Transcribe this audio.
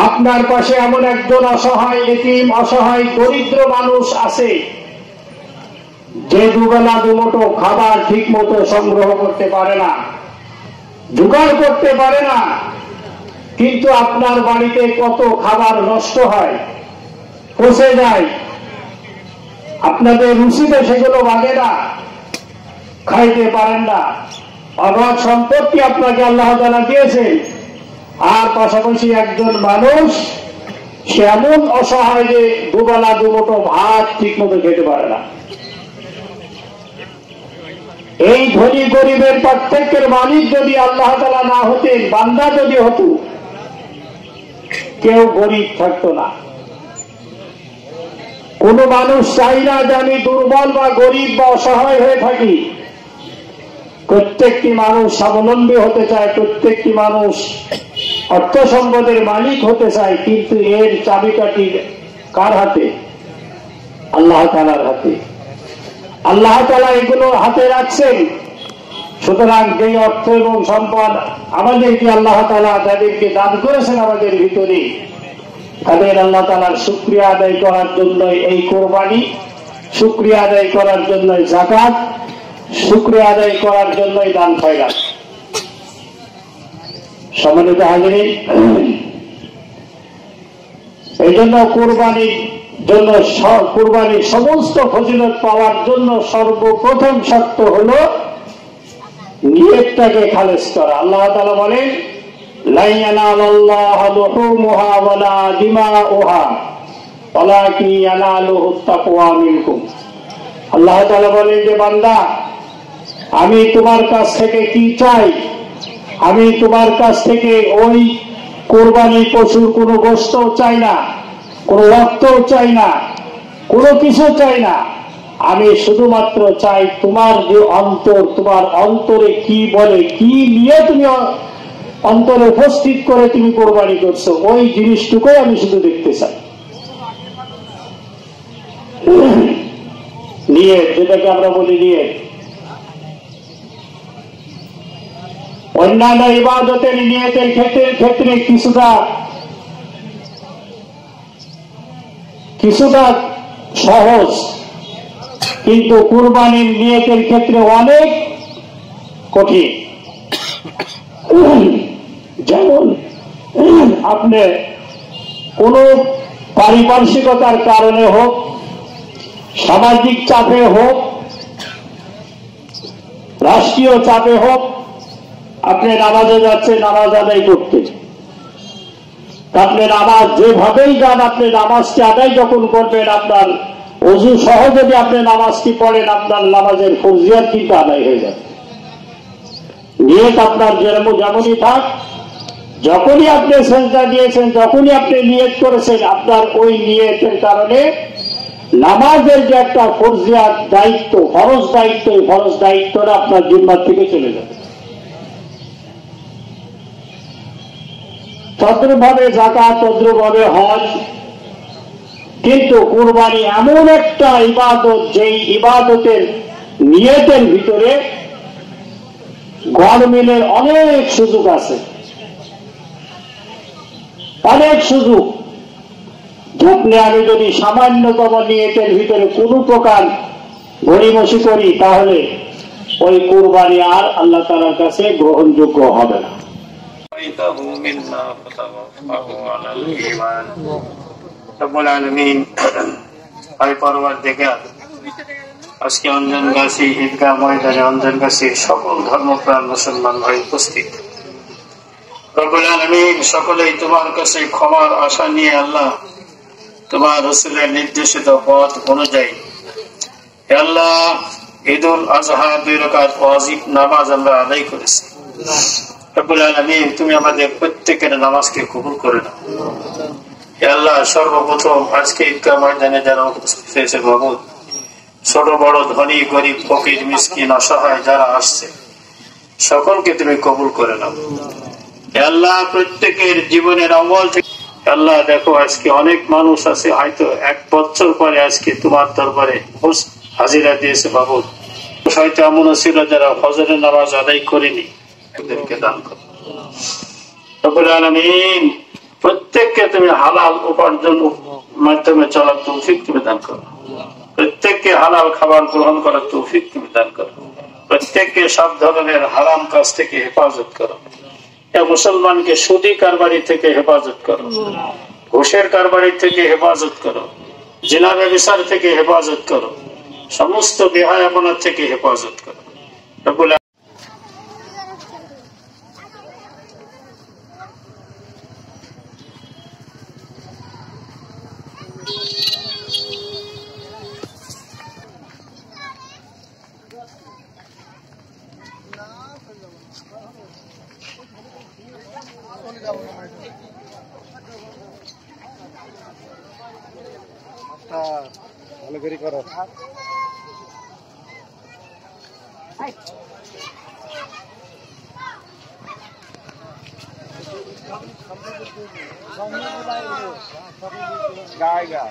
আপনার পাশে এমন একজন অসহায় এতিম, অসহায় দরিদ্র মানুষ আছে যে দুবেলা দুমুঠো খাবার ঠিক মতো সংগ্রহ করতে পারে না, জোগাড় করতে পারে না, কিন্তু আপনার বাড়িতে কত খাবার নষ্ট হয়, পচে যায়, আপনাদের রুচিতে সেগুলো বাজে না, খাইতে পারেন না। অগাধ সম্পত্তি আপনাকে আল্লাহ তাআলা দিয়েছেন, আর পাশাপাশি একজন মানুষ সে এমন অসহায় যে দুবেলা দুমুঠো ভাত ঠিক মতো খেতে পারে না। এই ধনী গরিবের পার্থক্যের মালিক যদি আল্লাহ তাআলা না হতেন, বান্দা যদি হতো, কেউ গরিব থাকতো না। কোন মানুষ চাই না যে আমি দুর্বল বা গরিব বা অসহায় হয়ে থাকি। প্রত্যেকটি মানুষ স্বাবলম্বী হতে চায়, প্রত্যেকটি মানুষ অর্থ সম্পদের মালিক হতে চায়, কিন্তু এর চাবিকাঠি কার হাতে? আল্লাহ তাআলার হাতে। আল্লাহ তাআলা এগুলো হাতে রাখছেন। সুতরাং যে অর্থ এবং সম্পদ আমাদেরকে আল্লাহ তাআলা যাদেরকে দান করেছেন আমাদের ভিতরে, তাদের আল্লাহ তাআলার শুকরিয়া আদায় করার জন্য এই কোরবানি, শুকরিয়া আদায় করার জন্য যাকাত, শুকরিয়া আদায় করার জন্যই দান খয়রাত। সম্মানিত হাজিরিন, এই জন্য কোরবানির জন্য, কোরবানির সমস্ত ফজিলত পাওয়ার জন্য সর্বপ্রথম শর্ত হলো নিয়তটাকে খালেস করা। আল্লাহ তাআলা বলেন, লা ইয়ানালাল্লাহু লুহুমুহা ওয়ালা দিমাউহা ওয়ালাকিন ইয়ানালুহুত তাকওয়া মিনকুম। আল্লাহ তাআলা বলেন যে বান্দা, আমি তোমার কাছ থেকে কি চাই? আমি তোমার কাছ থেকে ওই কোরবানি পশুর কোনো গোশতও চাই না, কোনো রক্তও চাই না, কোনো কিছু চাই না। আমি শুধুমাত্র চাই তোমার যে অন্তর, তোমার অন্তরে কি বলে, কি নিয়ে তুমি অন্তরে উপস্থিত করে তুমি কোরবানি করছো, ওই জিনিসটুকুই আমি শুধু দেখতে চাই। নিয়ত, যেটাকে আমরা বলি নিয়ত। অন্যান্য ইবাদতের নিয়তের ক্ষেত্রে কিছুটা সহজ, কিন্তু কুরবানির নিয়তের ক্ষেত্রে অনেক কঠিন। যেমন আপনি কোন পারিপার্শ্বিকতার কারণে হোক, সামাজিক চাপে হোক, রাষ্ট্রীয় চাপে হোক, আপনি নামাজে যাচ্ছেন নামাজ আদায় করতে, আপনি নামাজ যেভাবেই যান, আপনি নামাজটি আদায় যখন করবেন, আপনার ওযু সহ যদি আপনি নামাজটি পড়েন, আপনার নামাজের ফরজিয়াত কিন্তু আদায় হয়ে যাবে। নিয়ত আপনার যেমনই থাক, যখনই আপনি সেজদা দিয়েছেন, যখনই আপনি নিয়ত করেছেন, আপনার ওই নিয়তের কারণে নামাজের যে একটা ফরজিয়াত দায়িত্ব, ফরজ দায়িত্ব, এই ফরজ দায়িত্বটা আপনার জিম্মার থেকে চলে যাবে। তদ্রুপভাবে যাকাত, তদ্রুপভাবে হজ। কিন্তু কুরবানি এমন একটা ইবাদত, যেই ইবাদতের নিয়তের ভিতরে গরমিলের অনেক সুযোগ আছে, অনেক সুযোগ। আপনি আমি যদি সামান্যতম নিয়তের ভিতরে কোনো প্রকার গড়িমসি করি, তাহলে ওই কুরবানি আর আল্লাহ তাআলার কাছে গ্রহণযোগ্য হবে না। আজকে অঞ্জনগাছি ঈদগাহ ময়দানে অঞ্জনগাছির সকল ধর্মপ্রাণ মুসলমান ভাই উপস্থিত। রব্বুল আলামিন, সকলেই তোমার কাছে ক্ষমার আশা নিয়ে আল্লাহ তোমার রাসূলের নির্দেশিত পথ অনুযায়ী হে আল্লাহ ঈদুল আযহা 2 রাকাত ওয়াজিব নামাজ আমরা আদায় করেছি। রব্বুল আলামিন, তুমি আমাদের প্রত্যেকের নামাজকে কবুল করে নাও। হে আল্লাহ, সর্বপ্রথম আজকে ঈদগাহ ময়দানে যারা উপস্থিত হয়েছে মাবুদ, ছোট বড়, ধনী গরিব, ফকির মিসকিন, অসহায় যারা আসছে, সকলকে তুমি কবুল করে নাও। হে আল্লাহ, প্রত্যেকের জীবনের আমল থেকে আল্লাহ দেখো, আজকে অনেক মানুষ আছে হয়তো 1 বছর পরে আজকে তোমার দরবারে হাজিরা দিয়েছে মাবুদ। হয়তো এমনও ছিল যারা ফজরের নামাজ আদায় করেনি, এদেরকে দান করো। রব্বুল আলামিন, প্রত্যেককে তুমি হালাল উপার্জন মাধ্যমে চলার তৌফিক তুমি দান করো। প্রত্যেককে হালাল খাবার গ্রহণ করার তৌফিক তুমি দান করো। প্রত্যেককে সব ধরনের হারাম কাজ থেকে হেফাজত করো। মুসলমানকে সুদী কারবারি থেকে হেফাজত করো, ঘুষের কারবারি থেকে হেফাজত করো, জিনা ব্যভিচার থেকে হেফাজত করো, সমস্ত বেহায়াপনা থেকে হেফাজত করো। রব্বুল ভালো করে করো। গায়গা